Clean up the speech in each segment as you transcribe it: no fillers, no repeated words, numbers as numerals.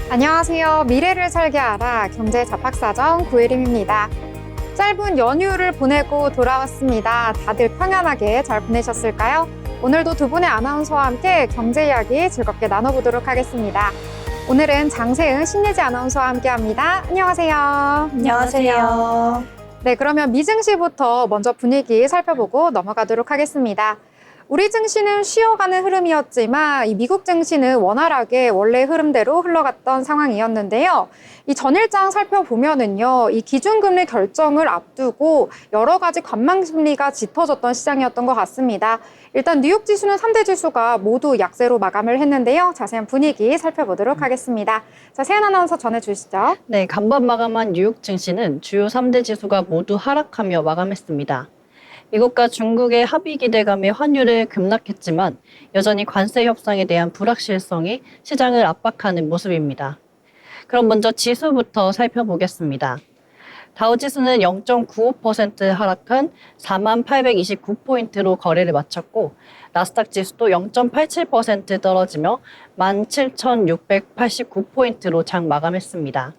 안녕하세요. 미래를 설계하라 경제 잡학사정 구혜림입니다. 짧은 연휴를 보내고 돌아왔습니다. 다들 평안하게 잘 보내셨을까요? 오늘도 두 분의 아나운서와 함께 경제 이야기 즐겁게 나눠보도록 하겠습니다. 오늘은 장세은 신예지 아나운서와 함께합니다. 안녕하세요. 안녕하세요. 네, 그러면 미증시부터 먼저 분위기 살펴보고 넘어가도록 하겠습니다. 우리 증시는 쉬어가는 흐름이었지만 이 미국 증시는 원활하게 원래 흐름대로 흘러갔던 상황이었는데요. 이 전일장 살펴보면은요, 이 기준금리 결정을 앞두고 여러 가지 관망 심리가 짙어졌던 시장이었던 것 같습니다. 일단 뉴욕 지수는 3대 지수가 모두 약세로 마감을 했는데요. 자세한 분위기 살펴보도록 하겠습니다. 자, 세연 아나운서 전해주시죠. 네, 간밤 마감한 뉴욕 증시는 주요 3대 지수가 모두 하락하며 마감했습니다. 미국과 중국의 합의 기대감에 환율을 급락했지만 여전히 관세 협상에 대한 불확실성이 시장을 압박하는 모습입니다. 그럼 먼저 지수부터 살펴보겠습니다. 다우지수는 0.95% 하락한 4829포인트로 거래를 마쳤고 나스닥 지수도 0.87% 떨어지며 17,689포인트로 장 마감했습니다.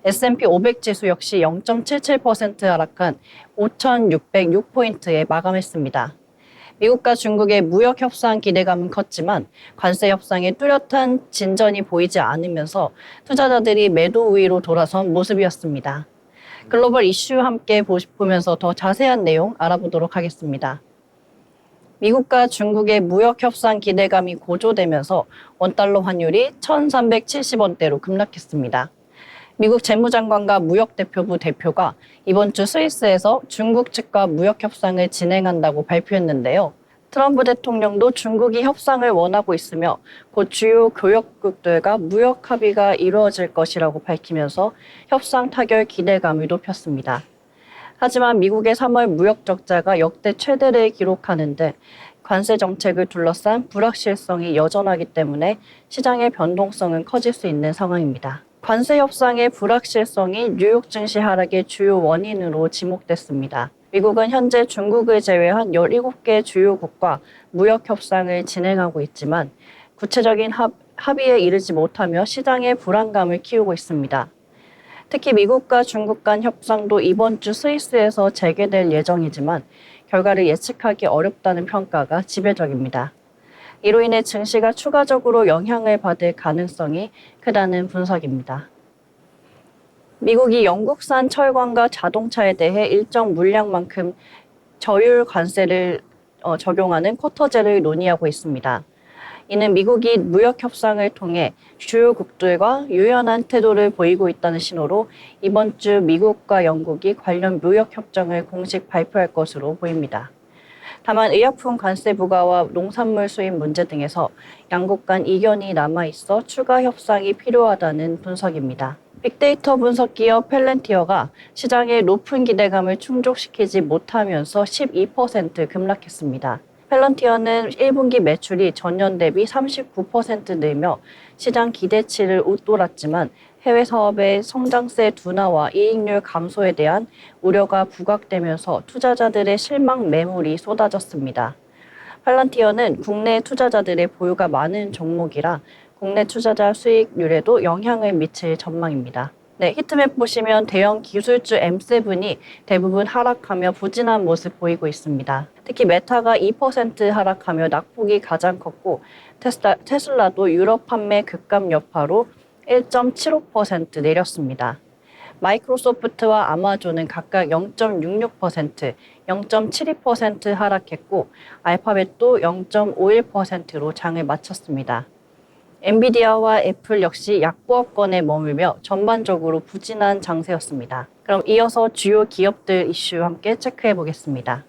S&P 500 지수 역시 0.77% 하락한 5,606포인트에 마감했습니다. 미국과 중국의 무역 협상 기대감은 컸지만 관세 협상에 뚜렷한 진전이 보이지 않으면서 투자자들이 매도 우위로 돌아선 모습이었습니다. 글로벌 이슈 함께 보면서 더 자세한 내용 알아보도록 하겠습니다. 미국과 중국의 무역 협상 기대감이 고조되면서 원달러 환율이 1,370원대로 급락했습니다. 미국 재무장관과 무역대표부 대표가 이번 주 스위스에서 중국 측과 무역 협상을 진행한다고 발표했는데요. 트럼프 대통령도 중국이 협상을 원하고 있으며 곧 주요 교역국들과 무역 합의가 이루어질 것이라고 밝히면서 협상 타결 기대감을 높였습니다. 하지만 미국의 3월 무역 적자가 역대 최대를 기록하는 등 관세 정책을 둘러싼 불확실성이 여전하기 때문에 시장의 변동성은 커질 수 있는 상황입니다. 관세 협상의 불확실성이 뉴욕 증시 하락의 주요 원인으로 지목됐습니다. 미국은 현재 중국을 제외한 17개 주요국과 무역 협상을 진행하고 있지만 구체적인 합의에 이르지 못하며 시장의 불안감을 키우고 있습니다. 특히 미국과 중국 간 협상도 이번 주 스위스에서 재개될 예정이지만 결과를 예측하기 어렵다는 평가가 지배적입니다. 이로 인해 증시가 추가적으로 영향을 받을 가능성이 크다는 분석입니다. 미국이 영국산 철강과 자동차에 대해 일정 물량만큼 저율 관세를 적용하는 쿼터제를 논의하고 있습니다. 이는 미국이 무역 협상을 통해 주요국들과 유연한 태도를 보이고 있다는 신호로 이번 주 미국과 영국이 관련 무역 협정을 공식 발표할 것으로 보입니다. 다만 의약품 관세 부과와 농산물 수입 문제 등에서 양국 간 이견이 남아있어 추가 협상이 필요하다는 분석입니다. 빅데이터 분석 기업 펠렌티어가 시장의 높은 기대감을 충족시키지 못하면서 12% 급락했습니다. 펠런티어는 1분기 매출이 전년 대비 39% 늘며 시장 기대치를 웃돌았지만 해외 사업의 성장세 둔화와 이익률 감소에 대한 우려가 부각되면서 투자자들의 실망 매물이 쏟아졌습니다. 펠런티어는 국내 투자자들의 보유가 많은 종목이라 국내 투자자 수익률에도 영향을 미칠 전망입니다. 네, 히트맵 보시면 대형 기술주 M7이 대부분 하락하며 부진한 모습 보이고 있습니다. 특히 메타가 2% 하락하며 낙폭이 가장 컸고 테슬라도 유럽 판매 급감 여파로 1.75% 내렸습니다. 마이크로소프트와 아마존은 각각 0.66%, 0.72% 하락했고 알파벳도 0.51%로 장을 마쳤습니다. 엔비디아와 애플 역시 약보합권에 머물며 전반적으로 부진한 장세였습니다. 그럼 이어서 주요 기업들 이슈 함께 체크해 보겠습니다.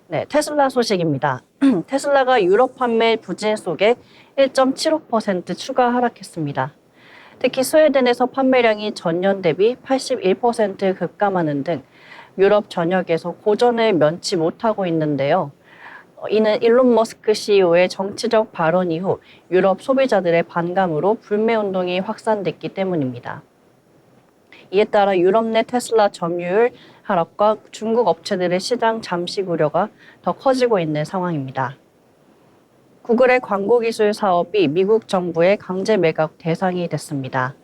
네, 테슬라 소식입니다. 테슬라가 유럽 판매 부진 속에 1.75% 추가 하락했습니다. 특히 스웨덴에서 판매량이 전년 대비 81% 급감하는 등 유럽 전역에서 고전을 면치 못하고 있는데요. 이는 일론 머스크 CEO의 정치적 발언 이후 유럽 소비자들의 반감으로 불매운동이 확산됐기 때문입니다. 이에 따라 유럽 내 테슬라 점유율 하락과 중국 업체들의 시장 잠식 우려가 더 커지고 있는 상황입니다. 구글의 광고 기술 사업이 미국 정부의 강제 매각 대상이 됐습니다.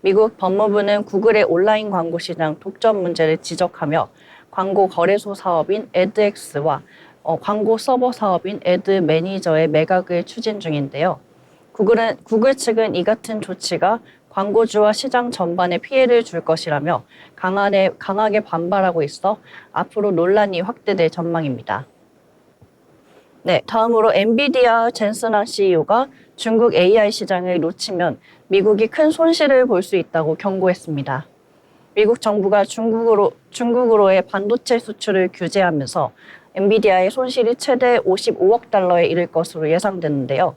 미국 법무부는 구글의 온라인 광고 시장 독점 문제를 지적하며 광고 거래소 사업인 에드엑스와 광고 서버 사업인 에드 매니저의 매각을 추진 중인데요. 구글 측은 이 같은 조치가 광고주와 시장 전반에 피해를 줄 것이라며 강하게 반발하고 있어 앞으로 논란이 확대될 전망입니다. 네, 다음으로 엔비디아 젠슨항 CEO가 중국 AI 시장을 놓치면 미국이 큰 손실을 볼 수 있다고 경고했습니다. 미국 정부가 중국으로의 반도체 수출을 규제하면서 엔비디아의 손실이 최대 55억 달러에 이를 것으로 예상되는데요.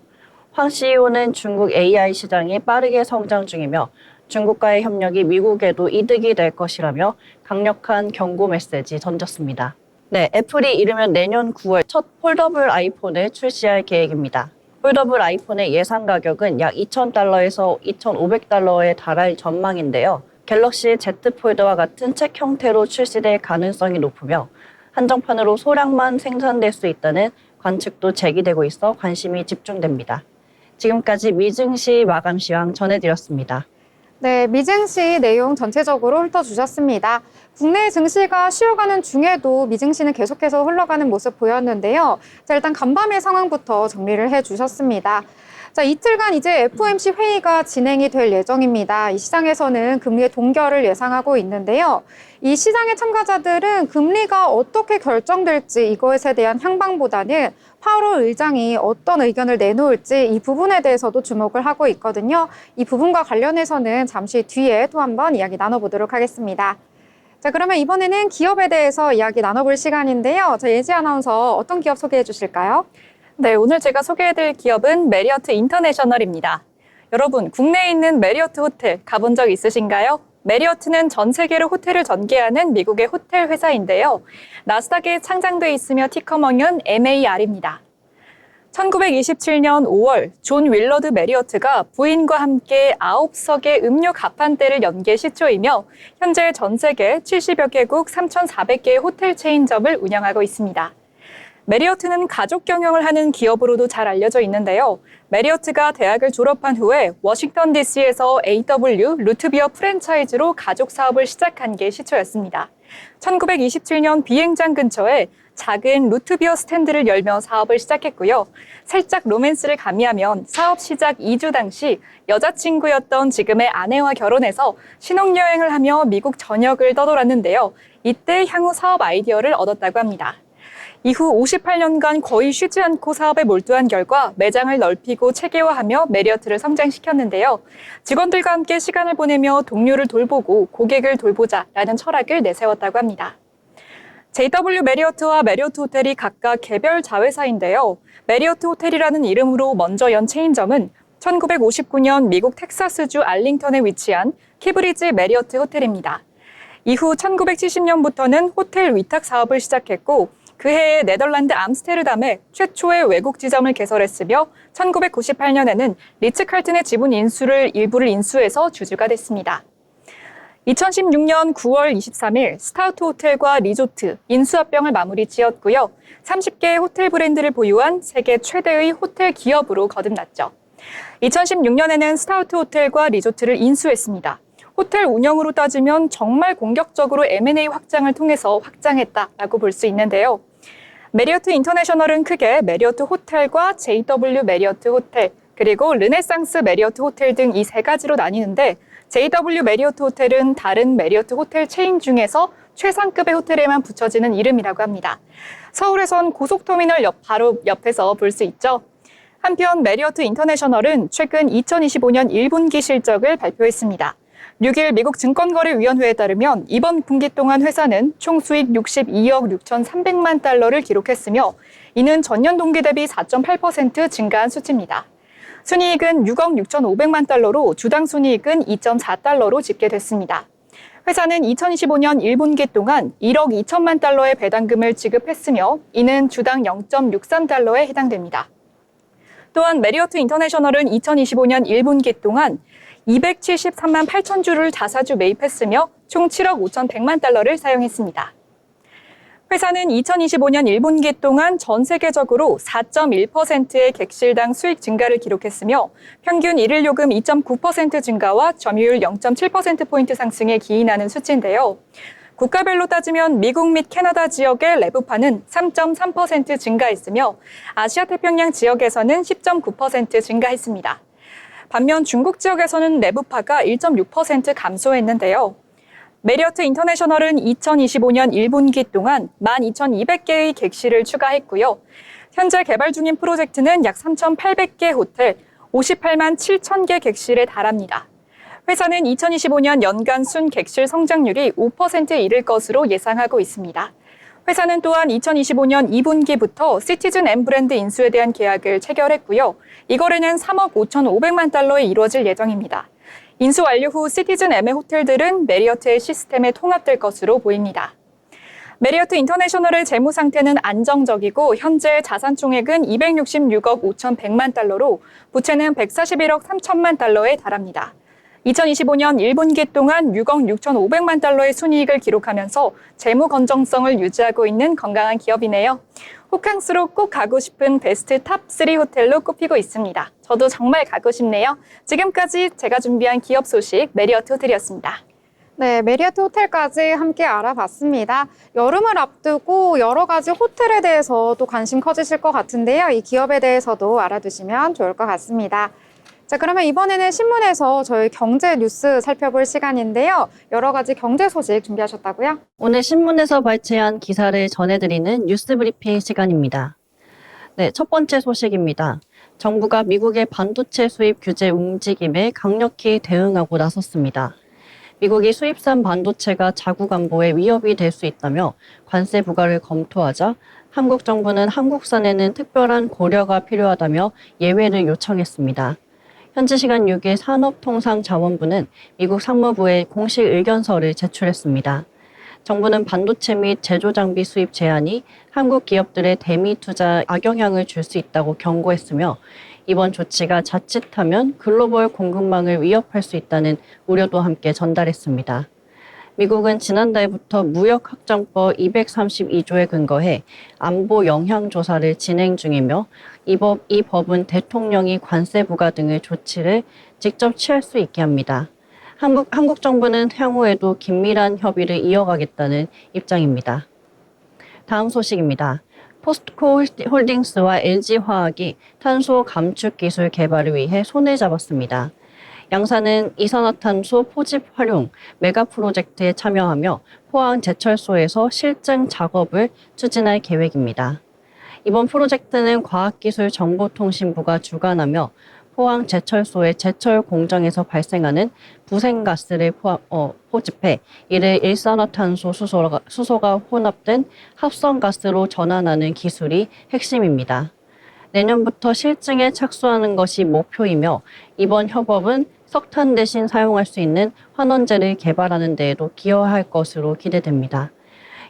황 CEO는 중국 AI 시장이 빠르게 성장 중이며 중국과의 협력이 미국에도 이득이 될 것이라며 강력한 경고 메시지 던졌습니다. 네, 애플이 이르면 내년 9월 첫 폴더블 아이폰을 출시할 계획입니다. 폴더블 아이폰의 예상 가격은 약 2,000달러에서 2,500달러에 달할 전망인데요. 갤럭시 Z 폴더와 같은 책 형태로 출시될 가능성이 높으며 한정판으로 소량만 생산될 수 있다는 관측도 제기되고 있어 관심이 집중됩니다. 지금까지 미증시 마감 시황 전해드렸습니다. 네, 미증시 내용 전체적으로 훑어주셨습니다. 국내 증시가 쉬어가는 중에도 미증시는 계속해서 흘러가는 모습 보였는데요. 자, 일단 간밤의 상황부터 정리를 해주셨습니다. 자, 이틀간 이제 FOMC 회의가 진행이 될 예정입니다. 이 시장에서는 금리의 동결을 예상하고 있는데요. 이 시장의 참가자들은 금리가 어떻게 결정될지 이것에 대한 향방보다는 파월 의장이 어떤 의견을 내놓을지 이 부분에 대해서도 주목을 하고 있거든요. 이 부분과 관련해서는 잠시 뒤에 또 한번 이야기 나눠보도록 하겠습니다. 자, 그러면 이번에는 기업에 대해서 이야기 나눠볼 시간인데요. 자, 예지 아나운서 어떤 기업 소개해 주실까요? 네, 오늘 제가 소개해드릴 기업은 메리어트 인터내셔널입니다. 여러분, 국내에 있는 메리어트 호텔 가본 적 있으신가요? 메리어트는 전 세계로 호텔을 전개하는 미국의 호텔 회사인데요. 나스닥에 상장돼 있으며 티커명은 MAR입니다. 1927년 5월 존 윌러드 메리어트가 부인과 함께 9석의 음료 가판대를 연 게 시초이며 현재 전 세계 70여 개국 3,400개의 호텔 체인점을 운영하고 있습니다. 메리어트는 가족 경영을 하는 기업으로도 잘 알려져 있는데요. 메리어트가 대학을 졸업한 후에 워싱턴 DC에서 AW 루트비어 프랜차이즈로 가족 사업을 시작한 게 시초였습니다. 1927년 비행장 근처에 작은 루트비어 스탠드를 열며 사업을 시작했고요. 살짝 로맨스를 가미하면 사업 시작 2주 당시 여자친구였던 지금의 아내와 결혼해서 신혼여행을 하며 미국 전역을 떠돌았는데요. 이때 향후 사업 아이디어를 얻었다고 합니다. 이후 58년간 거의 쉬지 않고 사업에 몰두한 결과 매장을 넓히고 체계화하며 메리어트를 성장시켰는데요. 직원들과 함께 시간을 보내며 동료를 돌보고 고객을 돌보자라는 철학을 내세웠다고 합니다. JW 메리어트와 메리어트 호텔이 각각 개별 자회사인데요. 메리어트 호텔이라는 이름으로 먼저 연 체인점은 1959년 미국 텍사스주 알링턴에 위치한 키브리지 메리어트 호텔입니다. 이후 1970년부터는 호텔 위탁 사업을 시작했고 그 해에 네덜란드 암스테르담에 최초의 외국 지점을 개설했으며 1998년에는 리츠 칼튼의 지분 일부를 인수해서 주주가 됐습니다. 2016년 9월 23일 스타우트 호텔과 리조트 인수합병을 마무리 지었고요. 30개의 호텔 브랜드를 보유한 세계 최대의 호텔 기업으로 거듭났죠. 2016년에는 스타우트 호텔과 리조트를 인수했습니다. 호텔 운영으로 따지면 정말 공격적으로 M&A 확장을 통해서 확장했다라고 볼 수 있는데요. 메리어트 인터내셔널은 크게 메리어트 호텔과 JW 메리어트 호텔, 그리고 르네상스 메리어트 호텔 등 이 세 가지로 나뉘는데 JW 메리어트 호텔은 다른 메리어트 호텔 체인 중에서 최상급의 호텔에만 붙여지는 이름이라고 합니다. 서울에선 고속터미널 바로 옆에서 볼 수 있죠. 한편 메리어트 인터내셔널은 최근 2025년 1분기 실적을 발표했습니다. 6일 미국 증권거래위원회에 따르면 이번 분기 동안 회사는 총 수익 62억 6,300만 달러를 기록했으며 이는 전년 동기 대비 4.8% 증가한 수치입니다. 순이익은 6억 6,500만 달러로 주당 순이익은 2.4달러로 집계됐습니다. 회사는 2025년 1분기 동안 1억 2천만 달러의 배당금을 지급했으며 이는 주당 0.63달러에 해당됩니다. 또한 메리어트 인터내셔널은 2025년 1분기 동안 273만 8천 주를 자사주 매입했으며 총 7억 5,100만 달러를 사용했습니다. 회사는 2025년 1분기 동안 전 세계적으로 4.1%의 객실당 수익 증가를 기록했으며 평균 일일 요금 2.9% 증가와 점유율 0.7%포인트 상승에 기인하는 수치인데요. 국가별로 따지면 미국 및 캐나다 지역의 레브파는 3.3% 증가했으며 아시아 태평양 지역에서는 10.9% 증가했습니다. 반면 중국 지역에서는 레브파가 1.6% 감소했는데요. 메리어트 인터내셔널은 2025년 1분기 동안 12,200개의 객실을 추가했고요. 현재 개발 중인 프로젝트는 약 3,800개 호텔, 58만 7천 개 객실에 달합니다. 회사는 2025년 연간 순 객실 성장률이 5%에 이를 것으로 예상하고 있습니다. 회사는 또한 2025년 2분기부터 시티즌 M 브랜드 인수에 대한 계약을 체결했고요. 이 거래는 3억 5,500만 달러에 이루어질 예정입니다. 인수 완료 후 시티즌 M의 호텔들은 메리어트의 시스템에 통합될 것으로 보입니다. 메리어트 인터내셔널의 재무 상태는 안정적이고 현재 자산 총액은 266억 5,100만 달러로 부채는 141억 3천만 달러에 달합니다. 2025년 1분기 동안 6억 6,500만 달러의 순이익을 기록하면서 재무 건정성을 유지하고 있는 건강한 기업이네요. 호캉스로 꼭 가고 싶은 베스트 탑 3 호텔로 꼽히고 있습니다. 저도 정말 가고 싶네요. 지금까지 제가 준비한 기업 소식 메리어트 호텔이었습니다. 네, 메리어트 호텔까지 함께 알아봤습니다. 여름을 앞두고 여러 가지 호텔에 대해서 또 관심 커지실 것 같은데요. 이 기업에 대해서도 알아두시면 좋을 것 같습니다. 자, 그러면 이번에는 신문에서 저희 경제 뉴스 살펴볼 시간인데요. 여러 가지 경제 소식 준비하셨다고요? 오늘 신문에서 발췌한 기사를 전해드리는 뉴스 브리핑 시간입니다. 네, 첫 번째 소식입니다. 정부가 미국의 반도체 수입 규제 움직임에 강력히 대응하고 나섰습니다. 미국이 수입산 반도체가 자국 안보에 위협이 될 수 있다며 관세 부과를 검토하자 한국 정부는 한국산에는 특별한 고려가 필요하다며 예외를 요청했습니다. 현지 시간 6일 산업통상자원부는 미국 상무부에 공식 의견서를 제출했습니다. 정부는 반도체 및 제조장비 수입 제한이 한국 기업들의 대미 투자에 악영향을 줄 수 있다고 경고했으며 이번 조치가 자칫하면 글로벌 공급망을 위협할 수 있다는 우려도 함께 전달했습니다. 미국은 지난달부터 무역확장법 232조에 근거해 안보 영향 조사를 진행 중이며 이 법은 대통령이 관세 부과 등의 조치를 직접 취할 수 있게 합니다. 한국 정부는 향후에도 긴밀한 협의를 이어가겠다는 입장입니다. 다음 소식입니다. 포스코 홀딩스와 LG화학이 탄소 감축 기술 개발을 위해 손을 잡았습니다. 양사는 이산화탄소 포집 활용 메가 프로젝트에 참여하며 포항 제철소에서 실증 작업을 추진할 계획입니다. 이번 프로젝트는 과학기술정보통신부가 주관하며 포항 제철소의 제철 공정에서 발생하는 부생가스를 포집해 이를 일산화탄소 수소가 혼합된 합성가스로 전환하는 기술이 핵심입니다. 내년부터 실증에 착수하는 것이 목표이며 이번 협업은 석탄 대신 사용할 수 있는 환원재를 개발하는 데에도 기여할 것으로 기대됩니다.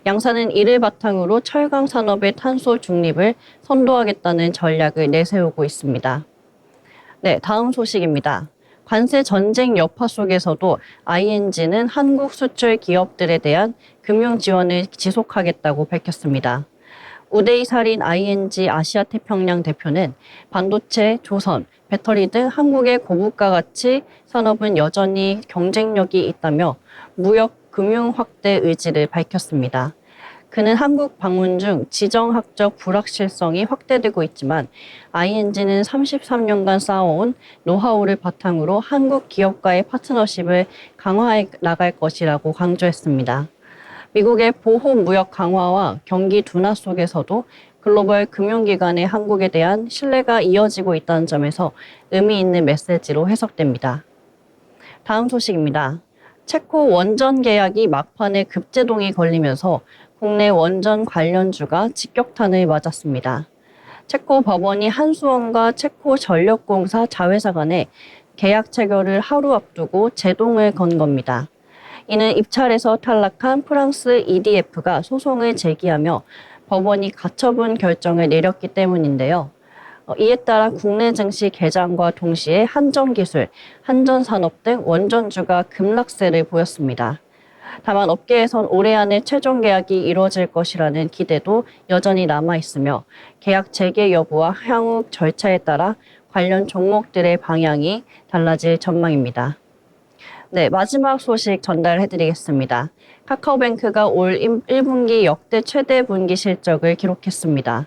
양사는 이를 바탕으로 철강 산업의 탄소 중립을 선도하겠다는 전략을 내세우고 있습니다. 네, 다음 소식입니다. 관세 전쟁 여파 속에서도 ING는 한국 수출 기업들에 대한 금융 지원을 지속하겠다고 밝혔습니다. 우데이 살인 ING 아시아 태평양 대표는 반도체, 조선, 배터리 등 한국의 고부가 가치 산업은 여전히 경쟁력이 있다며 무역 금융 확대 의지를 밝혔습니다. 그는 한국 방문 중 지정학적 불확실성이 확대되고 있지만 ING는 33년간 쌓아온 노하우를 바탕으로 한국 기업과의 파트너십을 강화해 나갈 것이라고 강조했습니다. 미국의 보호 무역 강화와 경기 둔화 속에서도 글로벌 금융기관의 한국에 대한 신뢰가 이어지고 있다는 점에서 의미 있는 메시지로 해석됩니다. 다음 소식입니다. 체코 원전 계약이 막판에 급제동이 걸리면서 국내 원전 관련주가 직격탄을 맞았습니다. 체코 법원이 한수원과 체코 전력공사 자회사 간에 계약 체결을 하루 앞두고 제동을 건 겁니다. 이는 입찰에서 탈락한 프랑스 EDF가 소송을 제기하며 법원이 가처분 결정을 내렸기 때문인데요. 이에 따라 국내 증시 개장과 동시에 한전기술, 한전산업 등 원전주가 급락세를 보였습니다. 다만 업계에선 올해 안에 최종 계약이 이루어질 것이라는 기대도 여전히 남아있으며 계약 재개 여부와 향후 절차에 따라 관련 종목들의 방향이 달라질 전망입니다. 네, 마지막 소식 전달해드리겠습니다. 카카오뱅크가 올 1분기 역대 최대 분기 실적을 기록했습니다.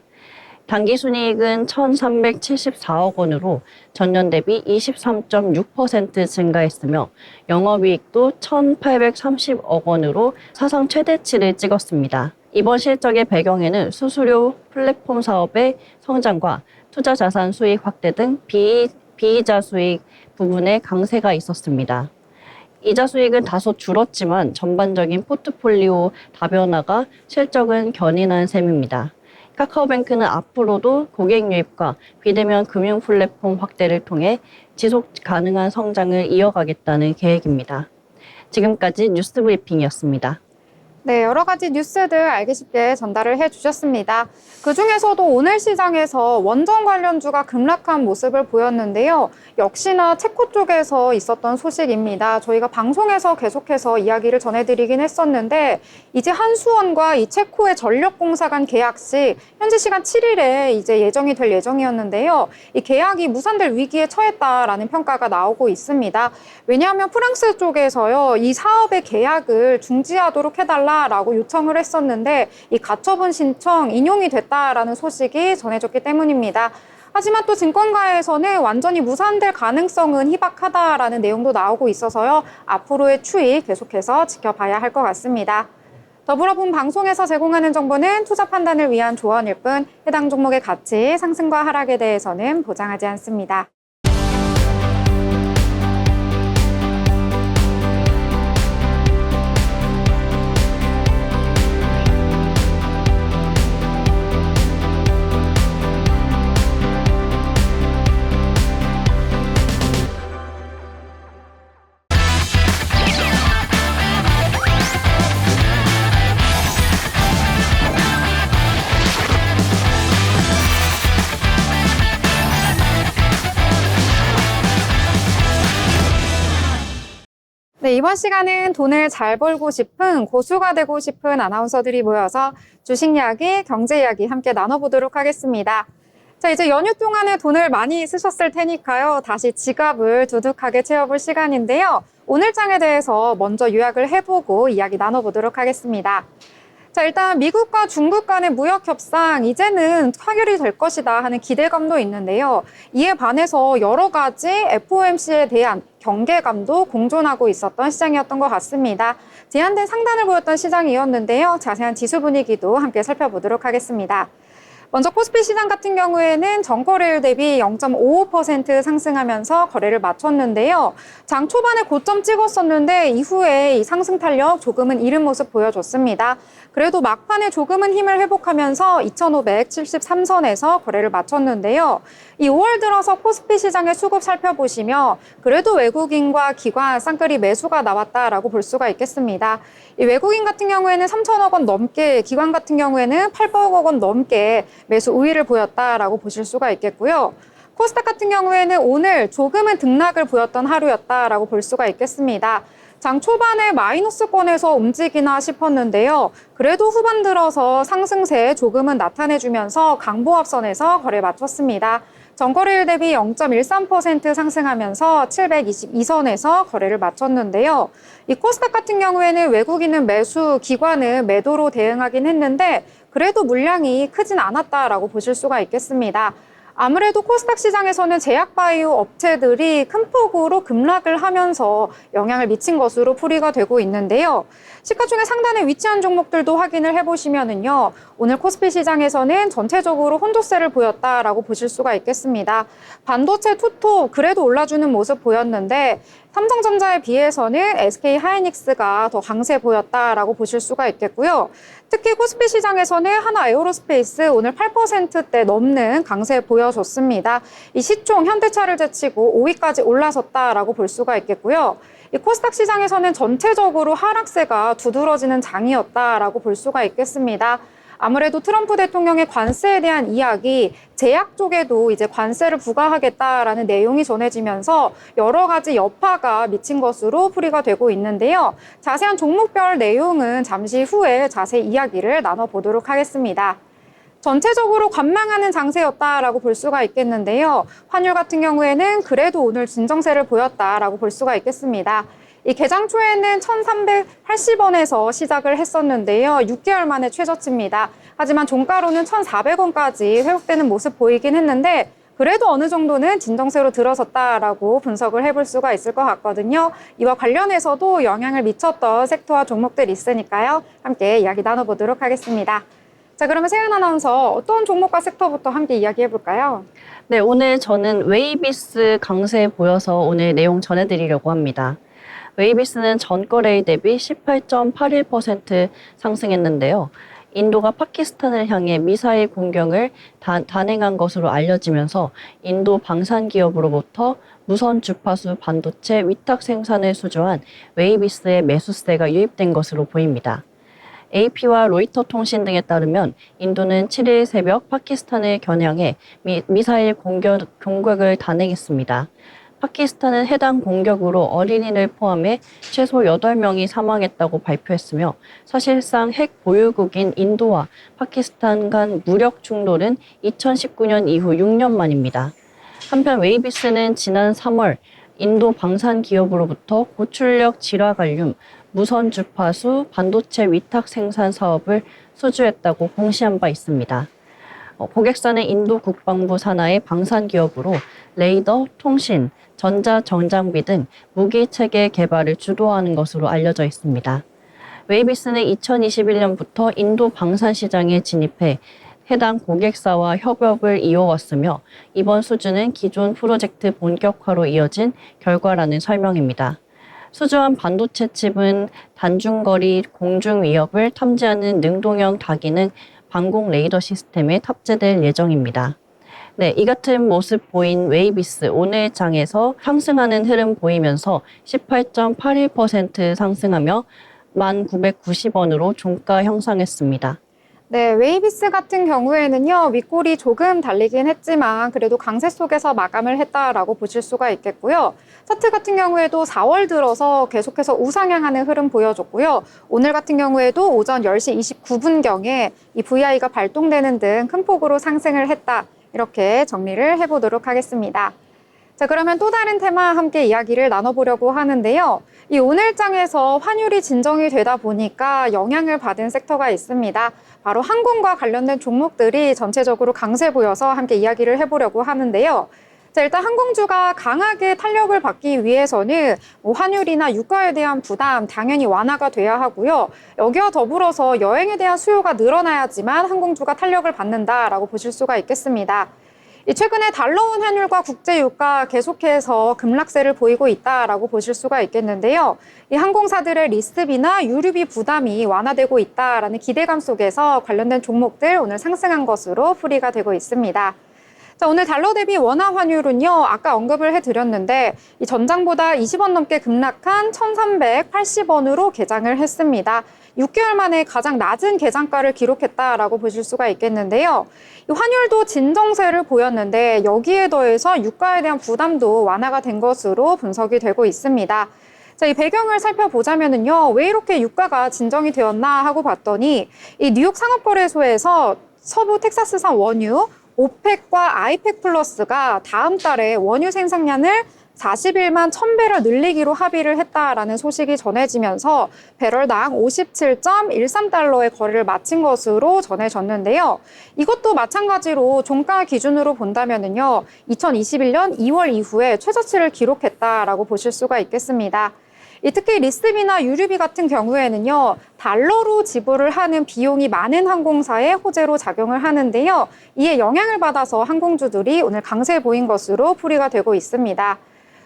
당기순이익은 1,374억 원으로 전년 대비 23.6% 증가했으며 영업이익도 1,830억 원으로 사상 최대치를 찍었습니다. 이번 실적의 배경에는 수수료 플랫폼 사업의 성장과 투자 자산 수익 확대 등 비이자 수익 부분의 강세가 있었습니다. 이자 수익은 다소 줄었지만 전반적인 포트폴리오 다변화가 실적은 견인한 셈입니다. 카카오뱅크는 앞으로도 고객 유입과 비대면 금융 플랫폼 확대를 통해 지속 가능한 성장을 이어가겠다는 계획입니다. 지금까지 뉴스 브리핑이었습니다. 네, 여러 가지 뉴스들 알기 쉽게 전달을 해주셨습니다. 그중에서도 오늘 시장에서 원전 관련주가 급락한 모습을 보였는데요. 역시나 체코 쪽에서 있었던 소식입니다. 저희가 방송에서 계속해서 이야기를 전해드리긴 했었는데 이제 한수원과 이 체코의 전력공사 간 계약식 현지 시간 7일에 이제 예정이 될 예정이었는데요. 이 계약이 무산될 위기에 처했다라는 평가가 나오고 있습니다. 왜냐하면 프랑스 쪽에서요, 이 사업의 계약을 중지하도록 해달라라고 요청을 했었는데 이 가처분 신청 인용이 됐다라는 소식이 전해졌기 때문입니다. 하지만 또 증권가에서는 완전히 무산될 가능성은 희박하다라는 내용도 나오고 있어서요. 앞으로의 추이 계속해서 지켜봐야 할 것 같습니다. 더불어 본 방송에서 제공하는 정보는 투자 판단을 위한 조언일 뿐 해당 종목의 가치, 상승과 하락에 대해서는 보장하지 않습니다. 네, 이번 시간은 돈을 잘 벌고 싶은 고수가 되고 싶은 아나운서들이 모여서 주식 이야기, 경제 이야기 함께 나눠보도록 하겠습니다. 자, 이제 연휴 동안에 돈을 많이 쓰셨을 테니까요. 다시 지갑을 두둑하게 채워볼 시간인데요. 오늘 장에 대해서 먼저 요약을 해보고 이야기 나눠보도록 하겠습니다. 자, 일단 미국과 중국 간의 무역 협상 이제는 타결이 될 것이다 하는 기대감도 있는데요. 이에 반해서 여러 가지 FOMC에 대한 경계감도 공존하고 있었던 시장이었던 것 같습니다. 제한된 상단을 보였던 시장이었는데요. 자세한 지수 분위기도 함께 살펴보도록 하겠습니다. 먼저 코스피 시장 같은 경우에는 전거래일 대비 0.55% 상승하면서 거래를 마쳤는데요. 장 초반에 고점 찍었었는데 이후에 이 상승 탄력 조금은 잃은 모습 보여줬습니다. 그래도 막판에 조금은 힘을 회복하면서 2,573선에서 거래를 마쳤는데요. 이 5월 들어서 코스피 시장의 수급 살펴보시면 그래도 외국인과 기관 쌍끌이 매수가 나왔다라고 볼 수가 있겠습니다. 이 외국인 같은 경우에는 3천억 원 넘게, 기관 같은 경우에는 800억 원 넘게 매수 우위를 보였다라고 보실 수가 있겠고요. 코스닥 같은 경우에는 오늘 조금은 등락을 보였던 하루였다라고 볼 수가 있겠습니다. 장 초반에 마이너스권에서 움직이나 싶었는데요. 그래도 후반 들어서 상승세 조금은 나타내주면서 강보합선에서 거래 마쳤습니다. 전거래일 대비 0.13% 상승하면서 722선에서 거래를 마쳤는데요. 이 코스닥 같은 경우에는 외국인은 매수, 기관은 매도로 대응하긴 했는데 그래도 물량이 크진 않았다라고 보실 수가 있겠습니다. 아무래도 코스닥 시장에서는 제약바이오 업체들이 큰 폭으로 급락을 하면서 영향을 미친 것으로 풀이가 되고 있는데요. 시가총액 상단에 위치한 종목들도 확인을 해보시면은요. 오늘 코스피 시장에서는 전체적으로 혼조세를 보였다라고 보실 수가 있겠습니다. 반도체 투톱 그래도 올라주는 모습 보였는데 삼성전자에 비해서는 SK하이닉스가 더 강세 보였다라고 보실 수가 있겠고요. 특히 코스피 시장에서는 하나 에어로스페이스 오늘 8%대 넘는 강세 보여줬습니다. 이 시총 현대차를 제치고 5위까지 올라섰다라고 볼 수가 있겠고요. 이 코스닥 시장에서는 전체적으로 하락세가 두드러지는 장이었다라고 볼 수가 있겠습니다. 아무래도 트럼프 대통령의 관세에 대한 이야기, 제약 쪽에도 이제 관세를 부과하겠다라는 내용이 전해지면서 여러 가지 여파가 미친 것으로 풀이가 되고 있는데요. 자세한 종목별 내용은 잠시 후에 자세히 이야기를 나눠보도록 하겠습니다. 전체적으로 관망하는 장세였다라고 볼 수가 있겠는데요. 환율 같은 경우에는 그래도 오늘 진정세를 보였다라고 볼 수가 있겠습니다. 이 개장 초에는 1,380원에서 시작을 했었는데요. 6개월 만에 최저치입니다. 하지만 종가로는 1,400원까지 회복되는 모습 보이긴 했는데 그래도 어느 정도는 진정세로 들어섰다라고 분석을 해볼 수가 있을 것 같거든요. 이와 관련해서도 영향을 미쳤던 섹터와 종목들 있으니까요. 함께 이야기 나눠보도록 하겠습니다. 자, 그러면 세은 아나운서 어떤 종목과 섹터부터 함께 이야기해 볼까요? 네, 오늘 저는 웨이비스 강세 보여서 오늘 내용 전해드리려고 합니다. 웨이비스는 전거래일 대비 18.81% 상승했는데요. 인도가 파키스탄을 향해 미사일 공격을 단행한 것으로 알려지면서 인도 방산 기업으로부터 무선 주파수 반도체 위탁 생산을 수주한 웨이비스의 매수세가 유입된 것으로 보입니다. AP와 로이터 통신 등에 따르면 인도는 7일 새벽 파키스탄을 겨냥해 미사일 공격을 단행했습니다. 파키스탄은 해당 공격으로 어린이를 포함해 최소 8명이 사망했다고 발표했으며 사실상 핵 보유국인 인도와 파키스탄 간 무력 충돌은 2019년 이후 6년 만입니다. 한편 웨이비스는 지난 3월 인도 방산 기업으로부터 고출력 질화갈륨, 무선 주파수, 반도체 위탁 생산 사업을 수주했다고 공시한 바 있습니다. 고객사는 인도 국방부 산하의 방산 기업으로 레이더, 통신, 전자정장비 등 무기 체계 개발을 주도하는 것으로 알려져 있습니다. 웨이비스는 2021년부터 인도 방산 시장에 진입해 해당 고객사와 협업을 이어왔으며 이번 수주는 기존 프로젝트 본격화로 이어진 결과라는 설명입니다. 수주한 반도체 칩은 단중거리 공중 위협을 탐지하는 능동형 다기능 방공 레이더 시스템에 탑재될 예정입니다. 네, 이 같은 모습 보인 웨이비스 오늘 장에서 상승하는 흐름 보이면서 18.81% 상승하며 1,990원으로 종가 형성했습니다. 네, 웨이비스 같은 경우에는요, 윗골이 조금 달리긴 했지만 그래도 강세 속에서 마감을 했다라고 보실 수가 있겠고요. 차트 같은 경우에도 4월 들어서 계속해서 우상향하는 흐름 보여줬고요. 오늘 같은 경우에도 오전 10시 29분경에 이 VI가 발동되는 등 큰 폭으로 상승을 했다. 이렇게 정리를 해보도록 하겠습니다. 자, 그러면 또 다른 테마 함께 이야기를 나눠보려고 하는데요. 이 오늘장에서 환율이 진정이 되다 보니까 영향을 받은 섹터가 있습니다. 바로 항공과 관련된 종목들이 전체적으로 강세 보여서 함께 이야기를 해보려고 하는데요. 자, 일단 항공주가 강하게 탄력을 받기 위해서는 환율이나 유가에 대한 부담 당연히 완화가 돼야 하고요. 여기와 더불어서 여행에 대한 수요가 늘어나야지만 항공주가 탄력을 받는다라고 보실 수가 있겠습니다. 최근에 달러원 환율과 국제유가 계속해서 급락세를 보이고 있다라고 보실 수가 있겠는데요. 이 항공사들의 리스크비나 유류비 부담이 완화되고 있다라는 기대감 속에서 관련된 종목들 오늘 상승한 것으로 풀이가 되고 있습니다. 자, 오늘 달러 대비 원화 환율은요, 아까 언급을 해드렸는데 이 전장보다 20원 넘게 급락한 1,380원으로 개장을 했습니다. 6개월 만에 가장 낮은 개장가를 기록했다라고 보실 수가 있겠는데요. 이 환율도 진정세를 보였는데 여기에 더해서 유가에 대한 부담도 완화가 된 것으로 분석이 되고 있습니다. 자, 이 배경을 살펴보자면은요, 왜 이렇게 유가가 진정이 되었나 하고 봤더니 이 뉴욕 상업거래소에서 서부 텍사스산 원유, 오펙과 아이펙 플러스가 다음 달에 원유 생산량을 41만 1000배럴 늘리기로 합의를 했다라는 소식이 전해지면서 배럴당 57.13달러의 거래를 마친 것으로 전해졌는데요. 이것도 마찬가지로 종가 기준으로 본다면은요, 2021년 2월 이후에 최저치를 기록했다라고 보실 수가 있겠습니다. 특히 리스트비나 유류비 같은 경우에는요, 달러로 지불을 하는 비용이 많은 항공사에 호재로 작용을 하는데요. 이에 영향을 받아서 항공주들이 오늘 강세 보인 것으로 풀이가 되고 있습니다.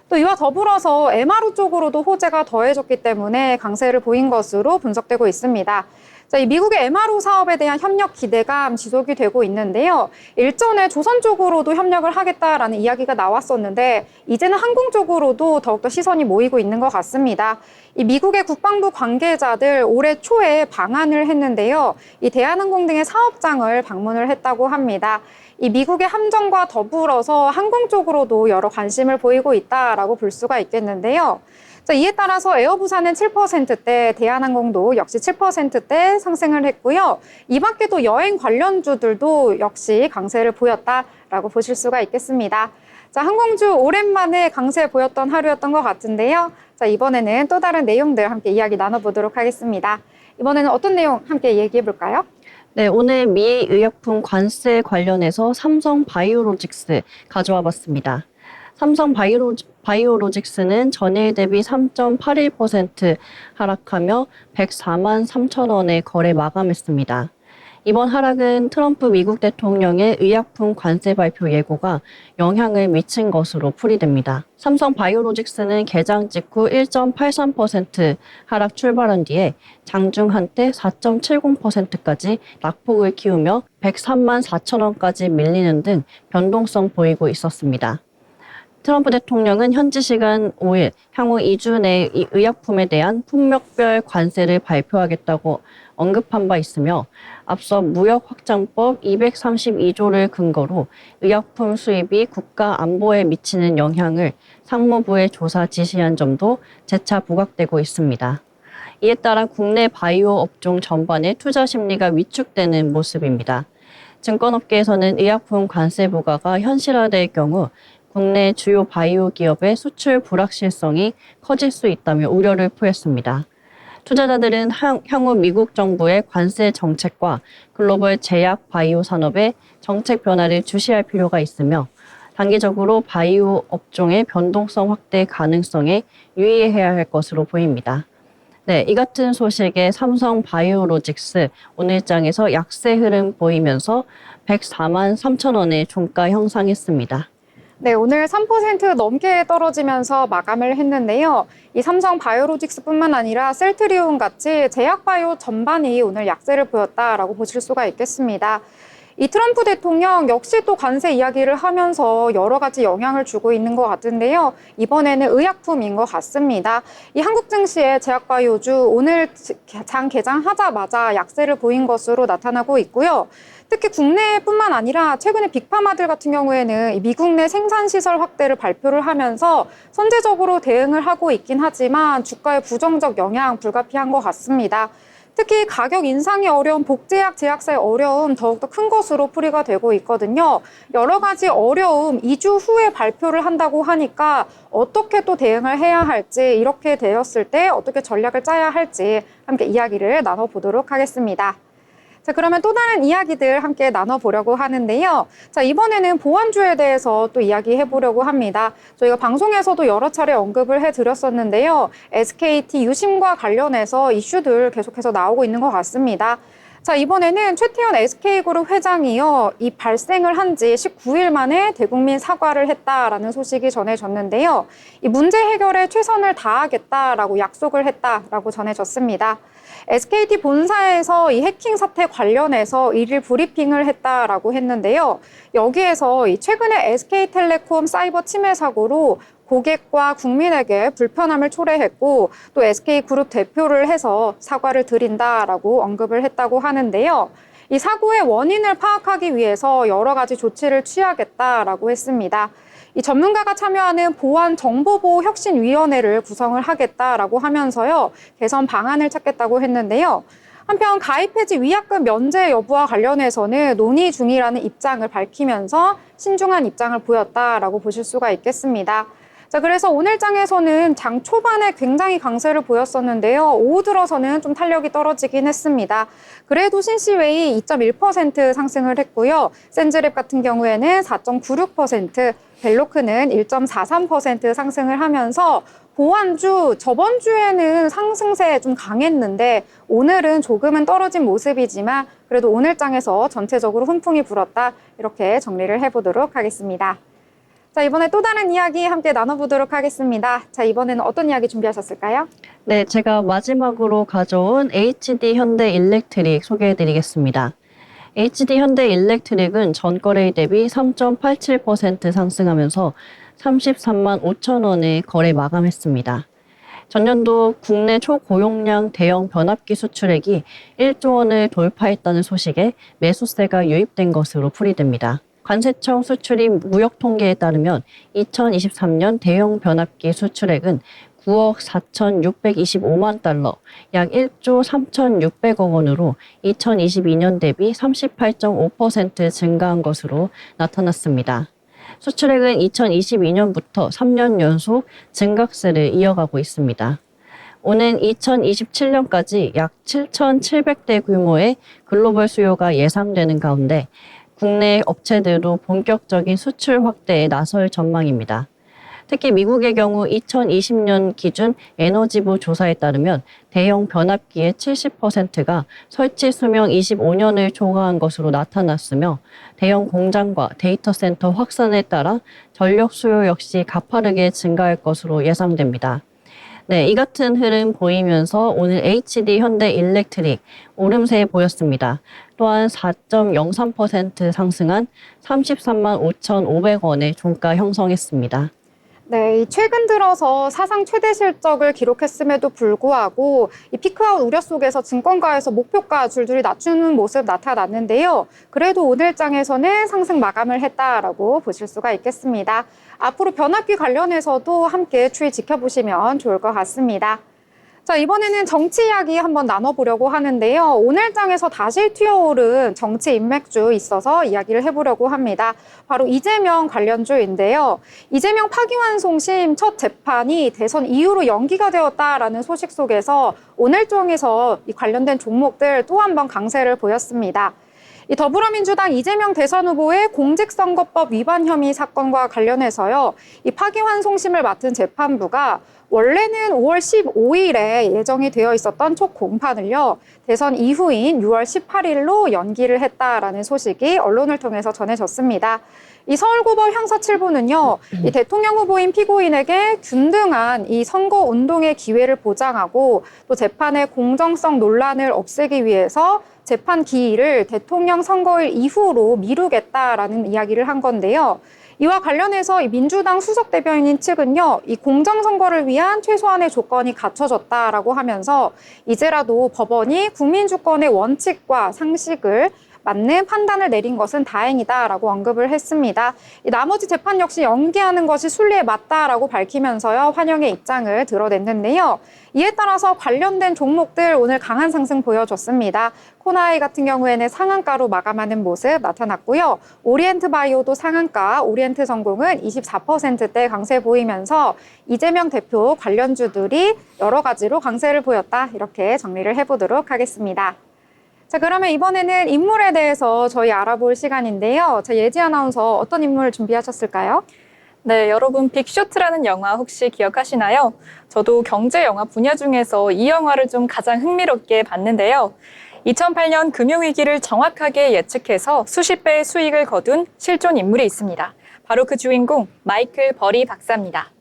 또 이와 더불어서 MRO 쪽으로도 호재가 더해졌기 때문에 강세를 보인 것으로 분석되고 있습니다. 자, 이 미국의 MRO 사업에 대한 협력 기대감 지속이 되고 있는데요. 일전에 조선 쪽으로도 협력을 하겠다라는 이야기가 나왔었는데 이제는 항공 쪽으로도 더욱더 시선이 모이고 있는 것 같습니다. 이 미국의 국방부 관계자들 올해 초에 방한을 했는데요. 이 대한항공 등의 사업장을 방문을 했다고 합니다. 이 미국의 함정과 더불어서 항공 쪽으로도 여러 관심을 보이고 있다라고 볼 수가 있겠는데요. 자, 이에 따라서 에어부산은 7%대, 대한항공도 역시 7%대 상승을 했고요. 이 밖에도 여행 관련주들도 역시 강세를 보였다라고 보실 수가 있겠습니다. 자, 항공주 오랜만에 강세 보였던 하루였던 것 같은데요. 자, 이번에는 또 다른 내용들 함께 이야기 나눠보도록 하겠습니다. 이번에는 어떤 내용 함께 얘기해 볼까요? 네, 오늘 미 의약품 관세 관련해서 삼성 바이오로직스 가져와 봤습니다. 삼성 바이오로직스는 전일 대비 3.81% 하락하며 104만 3천 원에 거래 마감했습니다. 이번 하락은 트럼프 미국 대통령의 의약품 관세 발표 예고가 영향을 미친 것으로 풀이됩니다. 삼성 바이오로직스는 개장 직후 1.83% 하락 출발한 뒤에 장중 한때 4.70%까지 낙폭을 키우며 103만 4천 원까지 밀리는 등 변동성 보이고 있었습니다. 트럼프 대통령은 현지 시간 5일 향후 2주 내에 이 의약품에 대한 품목별 관세를 발표하겠다고 언급한 바 있으며 앞서 무역확장법 232조를 근거로 의약품 수입이 국가 안보에 미치는 영향을 상무부에 조사 지시한 점도 재차 부각되고 있습니다. 이에 따라 국내 바이오 업종 전반의 투자 심리가 위축되는 모습입니다. 증권업계에서는 의약품 관세 부과가 현실화될 경우 국내 주요 바이오 기업의 수출 불확실성이 커질 수 있다며 우려를 표했습니다. 투자자들은 향후 미국 정부의 관세 정책과 글로벌 제약 바이오 산업의 정책 변화를 주시할 필요가 있으며 단기적으로 바이오 업종의 변동성 확대 가능성에 유의해야 할 것으로 보입니다. 네, 이 같은 소식에 삼성 바이오로직스 오늘장에서 약세 흐름 보이면서 104만 3천 원의 종가 형상했습니다. 네, 오늘 3% 넘게 떨어지면서 마감을 했는데요. 이 삼성 바이오로직스뿐만 아니라 셀트리온 같이 제약바이오 전반이 오늘 약세를 보였다라고 보실 수가 있겠습니다. 이 트럼프 대통령 역시 또 관세 이야기를 하면서 여러 가지 영향을 주고 있는 것 같은데요. 이번에는 의약품인 것 같습니다. 이 한국 증시의 제약바이오주 오늘 장 개장하자마자 약세를 보인 것으로 나타나고 있고요. 특히 국내뿐만 아니라 최근에 빅파마들 같은 경우에는 미국 내 생산시설 확대를 발표를 하면서 선제적으로 대응을 하고 있긴 하지만 주가의 부정적 영향 불가피한 것 같습니다. 특히 가격 인상이 어려운 복제약 제약사의 어려움 더욱더 큰 것으로 풀이가 되고 있거든요. 여러 가지 어려움 2주 후에 발표를 한다고 하니까 어떻게 또 대응을 해야 할지 이렇게 되었을 때 어떻게 전략을 짜야 할지 함께 이야기를 나눠보도록 하겠습니다. 자, 그러면 또 다른 이야기들 함께 나눠보려고 하는데요. 자, 이번에는 보안주에 대해서 또 이야기해 보려고 합니다. 저희가 방송에서도 여러 차례 언급을 해드렸었는데요. SKT 유심과 관련해서 이슈들 계속해서 나오고 있는 것 같습니다. 자, 이번에는 최태원 SK그룹 회장이요. 이 발생을 한 지 19일 만에 대국민 사과를 했다라는 소식이 전해졌는데요. 이 문제 해결에 최선을 다하겠다라고 약속을 했다라고 전해졌습니다. SKT 본사에서 이 해킹 사태 관련해서 일일 브리핑을 했다라고 했는데요. 여기에서 최근에 SK텔레콤 사이버 침해 사고로 고객과 국민에게 불편함을 초래했고 또 SK그룹 대표를 해서 사과를 드린다라고 언급을 했다고 하는데요. 이 사고의 원인을 파악하기 위해서 여러 가지 조치를 취하겠다라고 했습니다. 이 전문가가 참여하는 보안정보보호혁신위원회를 구성을 하겠다라고 하면서요. 개선 방안을 찾겠다고 했는데요. 한편 가입해지 위약금 면제 여부와 관련해서는 논의 중이라는 입장을 밝히면서 신중한 입장을 보였다라고 보실 수가 있겠습니다. 자, 그래서 오늘 장에서는 장 초반에 굉장히 강세를 보였었는데요. 오후 들어서는 좀 탄력이 떨어지긴 했습니다. 그래도 신시웨이 2.1% 상승을 했고요. 센즈랩 같은 경우에는 4.96%, 벨로크는 1.43% 상승을 하면서 보안주, 저번 주에는 상승세 좀 강했는데 오늘은 조금은 떨어진 모습이지만 그래도 오늘 장에서 전체적으로 훈풍이 불었다. 이렇게 정리를 해보도록 하겠습니다. 자, 이번에 또 다른 이야기 함께 나눠보도록 하겠습니다. 자, 이번에는 어떤 이야기 준비하셨을까요? 네, 제가 마지막으로 가져온 HD 현대 일렉트릭 소개해드리겠습니다. HD 현대 일렉트릭은 전거래 대비 3.87% 상승하면서 33만 5천 원에 거래 마감했습니다. 전년도 국내 초고용량 대형 변압기 수출액이 1조 원을 돌파했다는 소식에 매수세가 유입된 것으로 풀이됩니다. 관세청 수출입 무역 통계에 따르면 2023년 대형 변압기 수출액은 9억 4,625만 달러, 약 1조 3,600억 원으로 2022년 대비 38.5% 증가한 것으로 나타났습니다. 수출액은 2022년부터 3년 연속 증가세를 이어가고 있습니다. 오는 2027년까지 약 7,700대 규모의 글로벌 수요가 예상되는 가운데 국내 업체들도 본격적인 수출 확대에 나설 전망입니다. 특히 미국의 경우 2020년 기준 에너지부 조사에 따르면 대형 변압기의 70%가 설치 수명 25년을 초과한 것으로 나타났으며 대형 공장과 데이터 센터 확산에 따라 전력 수요 역시 가파르게 증가할 것으로 예상됩니다. 네, 이 같은 흐름 보이면서 오늘 HD 현대 일렉트릭 오름세 보였습니다. 또한 4.03% 상승한 33만 5,500원의 종가 형성했습니다. 네, 최근 들어서 사상 최대 실적을 기록했음에도 불구하고 이 피크아웃 우려 속에서 증권가에서 목표가 줄줄이 낮추는 모습 나타났는데요. 그래도 오늘 장에서는 상승 마감을 했다라고 보실 수가 있겠습니다. 앞으로 변압기 관련해서도 함께 추이 지켜보시면 좋을 것 같습니다. 자, 이번에는 정치 이야기 한번 나눠보려고 하는데요. 오늘 장에서 다시 튀어오른 정치 인맥주 있어서 이야기를 해보려고 합니다. 바로 이재명 관련주인데요. 이재명 파기환송심 첫 재판이 대선 이후로 연기가 되었다라는 소식 속에서 오늘 장에서 이 관련된 종목들 또 한 번 강세를 보였습니다. 이 더불어민주당 이재명 대선 후보의 공직선거법 위반 혐의 사건과 관련해서요. 이 파기환송심을 맡은 재판부가 원래는 5월 15일에 예정이 되어 있었던 첫 공판을요. 대선 이후인 6월 18일로 연기를 했다라는 소식이 언론을 통해서 전해졌습니다. 이 서울고법 형사 7부는요. 이 대통령 후보인 피고인에게 균등한 이 선거 운동의 기회를 보장하고 또 재판의 공정성 논란을 없애기 위해서 재판 기일을 대통령 선거일 이후로 미루겠다라는 이야기를 한 건데요. 이와 관련해서 이 민주당 수석 대변인 측은요, 이 공정선거를 위한 최소한의 조건이 갖춰졌다라고 하면서 이제라도 법원이 국민주권의 원칙과 상식을 맞는 판단을 내린 것은 다행이다라고 언급을 했습니다. 나머지 재판 역시 연기하는 것이 순리에 맞다라고 밝히면서요, 환영의 입장을 드러냈는데요. 이에 따라서 관련된 종목들 오늘 강한 상승 보여줬습니다. 코나이 같은 경우에는 상한가로 마감하는 모습 나타났고요. 오리엔트 바이오도 상한가, 오리엔트 성공은 24%대 강세 보이면서 이재명 대표 관련주들이 여러 가지로 강세를 보였다. 이렇게 정리를 해보도록 하겠습니다. 자, 그러면 이번에는 인물에 대해서 저희 알아볼 시간인데요. 자, 예지 아나운서 어떤 인물 준비하셨을까요? 네, 여러분 빅쇼트라는 영화 혹시 기억하시나요? 저도 경제 영화 분야 중에서 이 영화를 좀 가장 흥미롭게 봤는데요. 2008년 금융위기를 정확하게 예측해서 수십 배의 수익을 거둔 실존 인물이 있습니다. 바로 그 주인공 마이클 버리 박사입니다.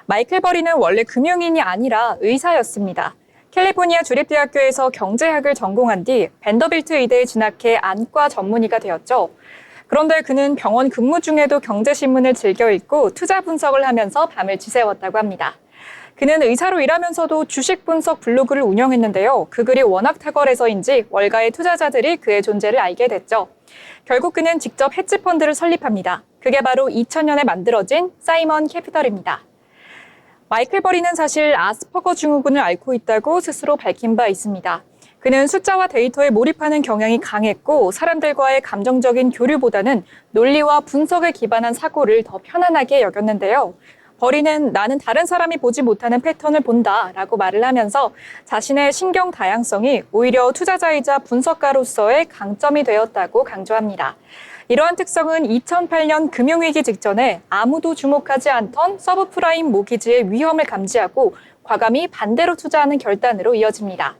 마이클 버리는 원래 금융인이 아니라 의사였습니다. 캘리포니아 주립대학교에서 경제학을 전공한 뒤 밴더빌트 의대에 진학해 안과 전문의가 되었죠. 그런데 그는 병원 근무 중에도 경제신문을 즐겨 읽고 투자 분석을 하면서 밤을 지새웠다고 합니다. 그는 의사로 일하면서도 주식 분석 블로그를 운영했는데요. 그 글이 워낙 탁월해서인지 월가의 투자자들이 그의 존재를 알게 됐죠. 결국 그는 직접 헤지펀드를 설립합니다. 그게 바로 2000년에 만들어진 사이먼 캐피털입니다. 마이클 버리는 사실 아스퍼거 증후군을 앓고 있다고 스스로 밝힌 바 있습니다. 그는 숫자와 데이터에 몰입하는 경향이 강했고 사람들과의 감정적인 교류보다는 논리와 분석에 기반한 사고를 더 편안하게 여겼는데요. 버리는 나는 다른 사람이 보지 못하는 패턴을 본다라고 말을 하면서 자신의 신경 다양성이 오히려 투자자이자 분석가로서의 강점이 되었다고 강조합니다. 이러한 특성은 2008년 금융위기 직전에 아무도 주목하지 않던 서브프라임 모기지의 위험을 감지하고 과감히 반대로 투자하는 결단으로 이어집니다.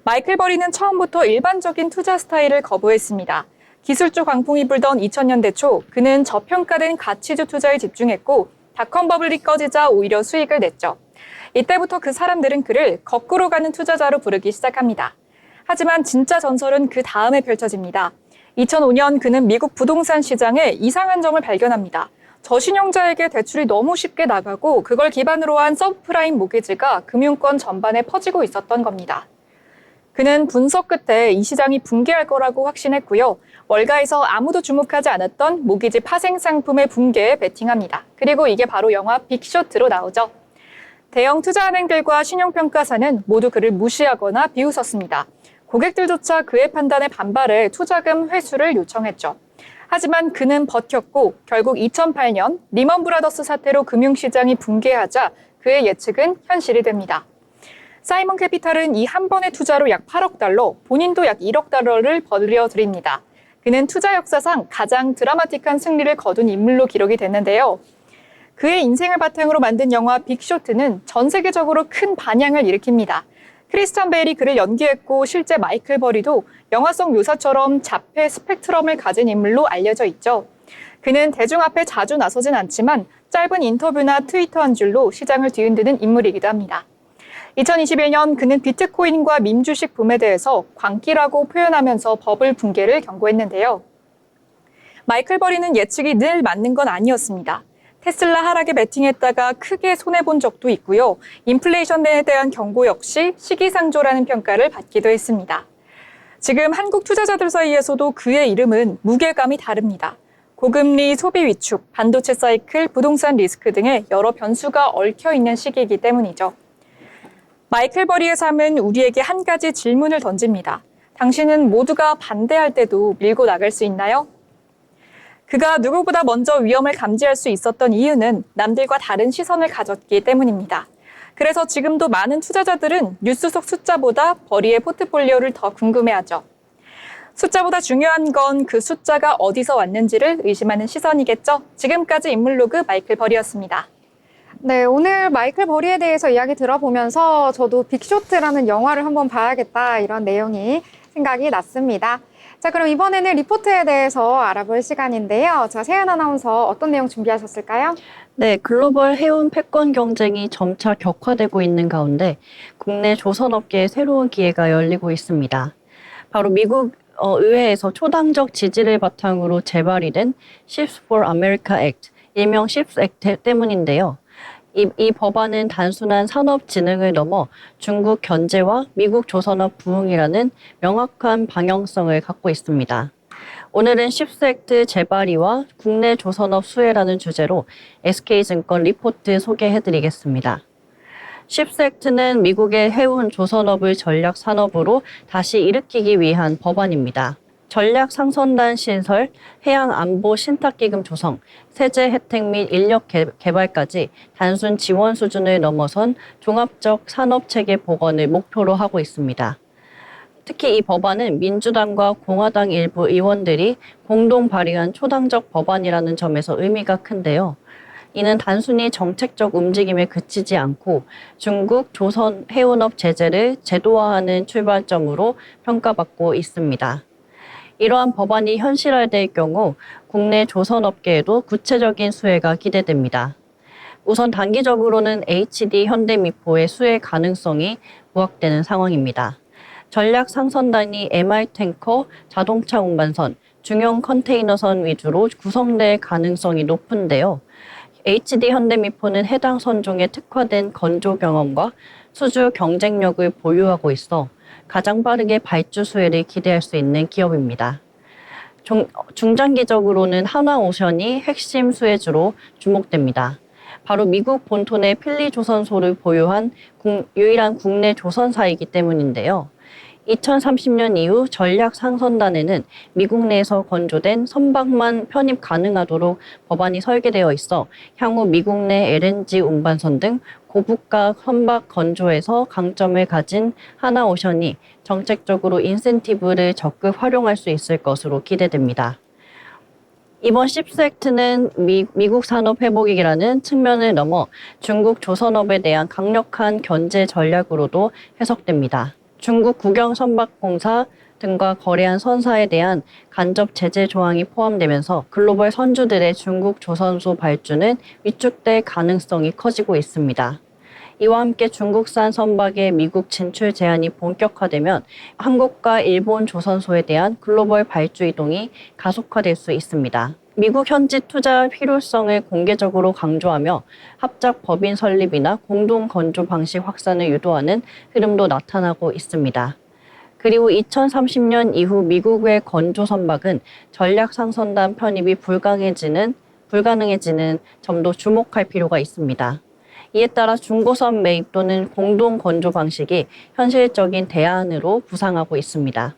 마이클 버리는 처음부터 일반적인 투자 스타일을 거부했습니다. 기술주 광풍이 불던 2000년대 초 그는 저평가된 가치주 투자에 집중했고 닷컴 버블이 꺼지자 오히려 수익을 냈죠. 이때부터 그 사람들은 그를 거꾸로 가는 투자자로 부르기 시작합니다. 하지만 진짜 전설은 그 다음에 펼쳐집니다. 2005년 그는 미국 부동산 시장에 이상한 점을 발견합니다. 저신용자에게 대출이 너무 쉽게 나가고 그걸 기반으로 한 서브프라임 모기지가 금융권 전반에 퍼지고 있었던 겁니다. 그는 분석 끝에 이 시장이 붕괴할 거라고 확신했고요. 월가에서 아무도 주목하지 않았던 모기지 파생 상품의 붕괴에 베팅합니다. 그리고 이게 바로 영화 빅쇼트로 나오죠. 대형 투자은행들과 신용평가사는 모두 그를 무시하거나 비웃었습니다. 고객들조차 그의 판단에 반발해 투자금 회수를 요청했죠. 하지만 그는 버텼고 결국 2008년 리먼 브라더스 사태로 금융시장이 붕괴하자 그의 예측은 현실이 됩니다. 사이먼 캐피탈은 이 한 번의 투자로 약 8억 달러, 본인도 약 1억 달러를 벌려드립니다. 그는 투자 역사상 가장 드라마틱한 승리를 거둔 인물로 기록이 됐는데요. 그의 인생을 바탕으로 만든 영화 빅쇼트는 전 세계적으로 큰 반향을 일으킵니다. 크리스찬 베일이 그를 연기했고 실제 마이클 버리도 영화 속 묘사처럼 자폐 스펙트럼을 가진 인물로 알려져 있죠. 그는 대중 앞에 자주 나서진 않지만 짧은 인터뷰나 트위터 한 줄로 시장을 뒤흔드는 인물이기도 합니다. 2021년 그는 비트코인과 밈 주식 붐에 대해서 광기라고 표현하면서 버블 붕괴를 경고했는데요. 마이클 버리는 예측이 늘 맞는 건 아니었습니다. 테슬라 하락에 베팅했다가 크게 손해본 적도 있고요. 인플레이션에 대한 경고 역시 시기상조라는 평가를 받기도 했습니다. 지금 한국 투자자들 사이에서도 그의 이름은 무게감이 다릅니다. 고금리, 소비 위축, 반도체 사이클, 부동산 리스크 등의 여러 변수가 얽혀 있는 시기이기 때문이죠. 마이클 버리의 삶은 우리에게 한 가지 질문을 던집니다. 당신은 모두가 반대할 때도 밀고 나갈 수 있나요? 그가 누구보다 먼저 위험을 감지할 수 있었던 이유는 남들과 다른 시선을 가졌기 때문입니다. 그래서 지금도 많은 투자자들은 뉴스 속 숫자보다 버리의 포트폴리오를 더 궁금해하죠. 숫자보다 중요한 건 그 숫자가 어디서 왔는지를 의심하는 시선이겠죠. 지금까지 인물로그 마이클 버리였습니다. 네, 오늘 마이클 버리에 대해서 이야기 들어보면서 저도 빅쇼트라는 영화를 한번 봐야겠다 이런 내용이 생각이 났습니다. 자, 그럼 이번에는 리포트에 대해서 알아볼 시간인데요. 자, 세연 아나운서 어떤 내용 준비하셨을까요? 네, 글로벌 해운 패권 경쟁이 점차 격화되고 있는 가운데 국내 조선업계에 새로운 기회가 열리고 있습니다. 바로 미국 의회에서 초당적 지지를 바탕으로 재발의된 Ships for America Act, 일명 Ships Act 때문인데요. 이 법안은 단순한 산업 진흥을 넘어 중국 견제와 미국 조선업 부흥이라는 명확한 방향성을 갖고 있습니다. 오늘은 쉽스 액트 재발의와 국내 조선업 수혜라는 주제로 SK증권 리포트 소개해드리겠습니다. 쉽스 액트는 미국의 해운 조선업을 전략 산업으로 다시 일으키기 위한 법안입니다. 전략 상선단 신설, 해양 안보 신탁기금 조성, 세제 혜택 및 인력 개발까지 단순 지원 수준을 넘어선 종합적 산업체계 복원을 목표로 하고 있습니다. 특히 이 법안은 민주당과 공화당 일부 의원들이 공동 발의한 초당적 법안이라는 점에서 의미가 큰데요. 이는 단순히 정책적 움직임에 그치지 않고 중국, 조선 해운업 제재를 제도화하는 출발점으로 평가받고 있습니다. 이러한 법안이 현실화될 경우 국내 조선업계에도 구체적인 수혜가 기대됩니다. 우선 단기적으로는 HD 현대미포의 수혜 가능성이 부각되는 상황입니다. 전략 상선단이 MR 탱커, 자동차 운반선, 중형 컨테이너선 위주로 구성될 가능성이 높은데요. HD 현대미포는 해당 선종에 특화된 건조 경험과 수주 경쟁력을 보유하고 있어 가장 빠르게 발주 수혜를 기대할 수 있는 기업입니다. 중장기적으로는 하나오션이 핵심 수혜주로 주목됩니다. 바로 미국 본토의 필리조선소를 보유한 유일한 국내 조선사이기 때문인데요. 2030년 이후 전략 상선단에는 미국 내에서 건조된 선박만 편입 가능하도록 법안이 설계되어 있어 향후 미국 내 LNG 운반선 등 고부가 선박 건조에서 강점을 가진 하나오션이 정책적으로 인센티브를 적극 활용할 수 있을 것으로 기대됩니다. 이번 쉽스 액트는 미국 산업 회복이라는 측면을 넘어 중국 조선업에 대한 강력한 견제 전략으로도 해석됩니다. 중국 국영 선박공사 등과 거래한 선사에 대한 간접 제재 조항이 포함되면서 글로벌 선주들의 중국 조선소 발주는 위축될 가능성이 커지고 있습니다. 이와 함께 중국산 선박의 미국 진출 제한이 본격화되면 한국과 일본 조선소에 대한 글로벌 발주 이동이 가속화될 수 있습니다. 미국 현지 투자 필요성을 공개적으로 강조하며 합작 법인 설립이나 공동 건조 방식 확산을 유도하는 흐름도 나타나고 있습니다. 그리고 2030년 이후 미국의 건조 선박은 전략 상선단 편입이 불가능해지는 점도 주목할 필요가 있습니다. 이에 따라 중고선 매입 또는 공동 건조 방식이 현실적인 대안으로 부상하고 있습니다.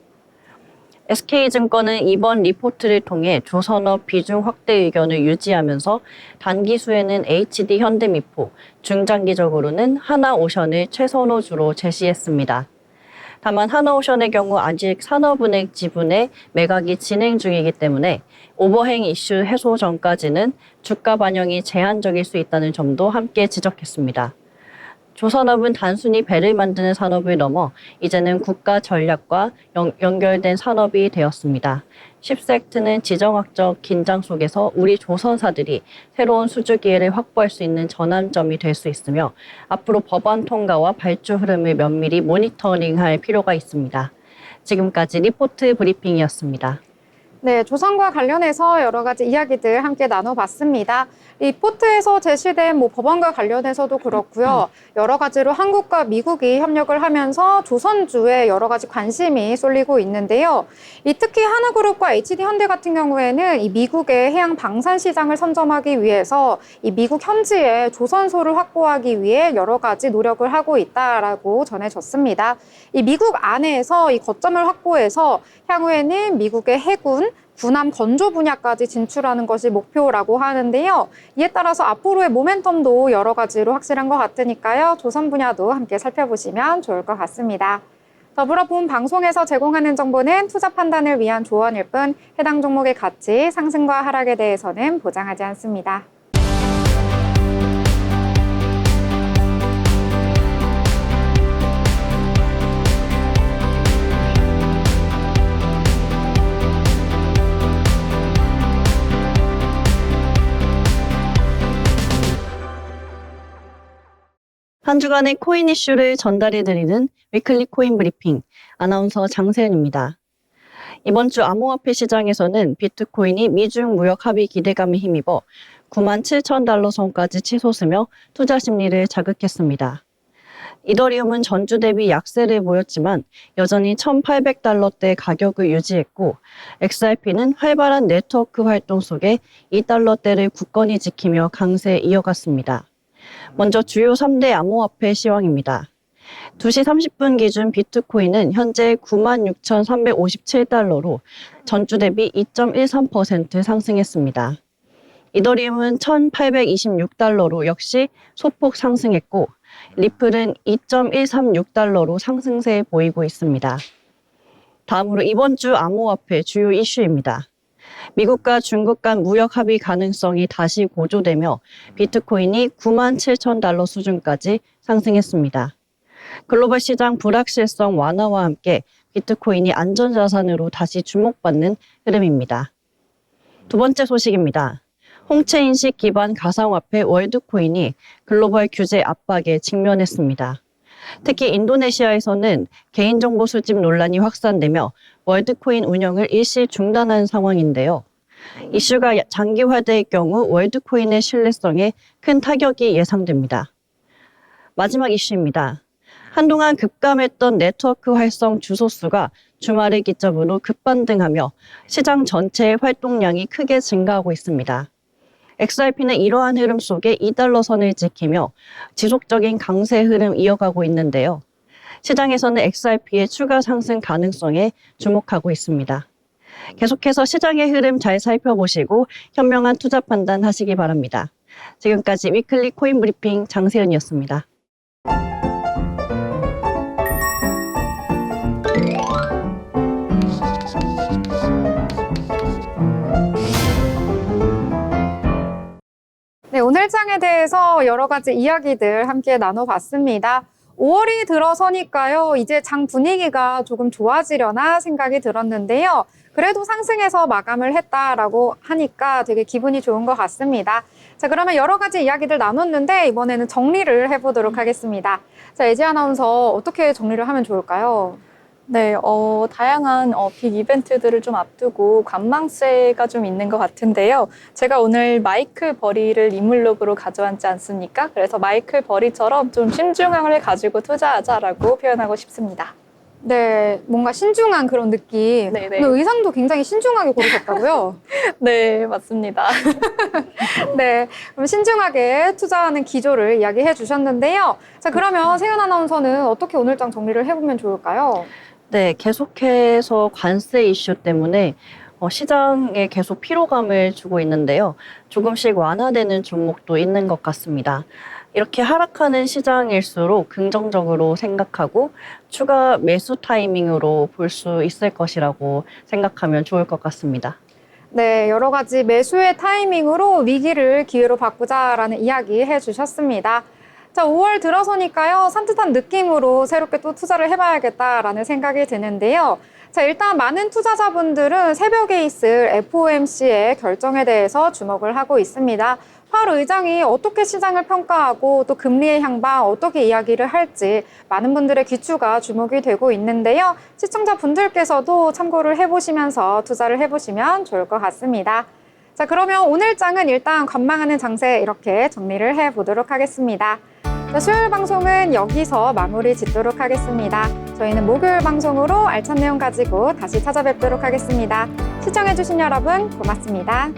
SK증권은 이번 리포트를 통해 조선업 비중 확대 의견을 유지하면서 단기수에는 HD 현대미포, 중장기적으로는 하나오션을 최선호주로 제시했습니다. 다만 하나오션의 경우 아직 산업은행 지분의 매각이 진행 중이기 때문에 오버행 이슈 해소 전까지는 주가 반영이 제한적일 수 있다는 점도 함께 지적했습니다. 조선업은 단순히 배를 만드는 산업을 넘어 이제는 국가 전략과 연결된 산업이 되었습니다. 십섹트는 지정학적 긴장 속에서 우리 조선사들이 새로운 수주 기회를 확보할 수 있는 전환점이 될 수 있으며 앞으로 법안 통과와 발주 흐름을 면밀히 모니터링할 필요가 있습니다. 지금까지 리포트 브리핑이었습니다. 네, 조선과 관련해서 여러 가지 이야기들 함께 나눠봤습니다. 리포트에서 제시된 법안과 관련해서도 그렇고요. 여러 가지로 한국과 미국이 협력을 하면서 조선주에 여러 가지 관심이 쏠리고 있는데요. 특히 하나그룹과 HD현대 같은 경우에는 이 미국의 해양 방산 시장을 선점하기 위해서 이 미국 현지에 조선소를 확보하기 위해 여러 가지 노력을 하고 있다라고 전해졌습니다. 이 미국 안에서 이 거점을 확보해서 향후에는 미국의 해군, 군함 건조 분야까지 진출하는 것이 목표라고 하는데요. 이에 따라서 앞으로의 모멘텀도 여러 가지로 확실한 것 같으니까요. 조선 분야도 함께 살펴보시면 좋을 것 같습니다. 더불어 본 방송에서 제공하는 정보는 투자 판단을 위한 조언일 뿐 해당 종목의 가치, 상승과 하락에 대해서는 보장하지 않습니다. 한 주간의 코인 이슈를 전달해드리는 위클리 코인 브리핑, 아나운서 장세은입니다. 이번 주 암호화폐 시장에서는 비트코인이 미중 무역 합의 기대감에 힘입어 97,000달러 선까지 치솟으며 투자 심리를 자극했습니다. 이더리움은 전주 대비 약세를 보였지만 여전히 1,800달러대 가격을 유지했고 XRP는 활발한 네트워크 활동 속에 2달러대를 굳건히 지키며 강세 이어갔습니다. 먼저 주요 3대 암호화폐 시황입니다. 2시 30분 기준 비트코인은 현재 96,357달러로 전주 대비 2.13% 상승했습니다. 이더리움은 1,826달러로 역시 소폭 상승했고 리플은 2.136달러로 상승세 보이고 있습니다. 다음으로 이번 주 암호화폐 주요 이슈입니다. 미국과 중국 간 무역 합의 가능성이 다시 고조되며 비트코인이 97,000달러 수준까지 상승했습니다. 글로벌 시장 불확실성 완화와 함께 비트코인이 안전자산으로 다시 주목받는 흐름입니다. 두 번째 소식입니다. 홍채 인식 기반 가상화폐 월드코인이 글로벌 규제 압박에 직면했습니다. 특히 인도네시아에서는 개인정보 수집 논란이 확산되며 월드코인 운영을 일시 중단한 상황인데요. 이슈가 장기화될 경우 월드코인의 신뢰성에 큰 타격이 예상됩니다. 마지막 이슈입니다. 한동안 급감했던 네트워크 활성 주소 수가 주말을 기점으로 급반등하며 시장 전체의 활동량이 크게 증가하고 있습니다. XRP는 이러한 흐름 속에 2달러 선을 지키며 지속적인 강세 흐름 이어가고 있는데요. 시장에서는 XRP의 추가 상승 가능성에 주목하고 있습니다. 계속해서 시장의 흐름 잘 살펴보시고 현명한 투자 판단 하시기 바랍니다. 지금까지 위클리 코인 브리핑 장세은이었습니다. 네, 오늘 장에 대해서 여러 가지 이야기들 함께 나눠봤습니다. 5월이 들어서니까요, 이제 장 분위기가 조금 좋아지려나 생각이 들었는데요. 그래도 상승해서 마감을 했다라고 하니까 되게 기분이 좋은 것 같습니다. 자, 그러면 여러 가지 이야기들 나눴는데 이번에는 정리를 해보도록 하겠습니다. 자, 예지 아나운서 어떻게 정리를 하면 좋을까요? 네, 다양한 빅 이벤트들을 좀 앞두고 관망세가 좀 있는 것 같은데요. 제가 오늘 마이클 버리를 인물룩으로 가져왔지 않습니까? 그래서 마이클 버리처럼 좀 신중함을 가지고 투자하자라고 표현하고 싶습니다. 네, 뭔가 신중한 그런 느낌. 네네. 오늘 의상도 굉장히 신중하게 고르셨다고요? 네, 맞습니다. 네, 그럼 신중하게 투자하는 기조를 이야기해 주셨는데요. 자, 그러면 세연 아나운서는 어떻게 오늘 장 정리를 해보면 좋을까요? 네, 계속해서 관세 이슈 때문에 시장에 계속 피로감을 주고 있는데요. 조금씩 완화되는 종목도 있는 것 같습니다. 이렇게 하락하는 시장일수록 긍정적으로 생각하고 추가 매수 타이밍으로 볼 수 있을 것이라고 생각하면 좋을 것 같습니다. 네, 여러 가지 매수의 타이밍으로 위기를 기회로 바꾸자라는 이야기 해주셨습니다. 자, 5월 들어서니까요, 산뜻한 느낌으로 새롭게 또 투자를 해봐야겠다라는 생각이 드는데요. 자, 일단 많은 투자자분들은 새벽에 있을 FOMC의 결정에 대해서 주목을 하고 있습니다. 파월 의장이 어떻게 시장을 평가하고 또 금리의 향방 어떻게 이야기를 할지 많은 분들의 귀추가 주목이 되고 있는데요. 시청자분들께서도 참고를 해보시면서 투자를 해보시면 좋을 것 같습니다. 자, 그러면 오늘 장은 일단 관망하는 장세 이렇게 정리를 해보도록 하겠습니다. 자, 수요일 방송은 여기서 마무리 짓도록 하겠습니다. 저희는 목요일 방송으로 알찬 내용 가지고 다시 찾아뵙도록 하겠습니다. 시청해주신 여러분 고맙습니다.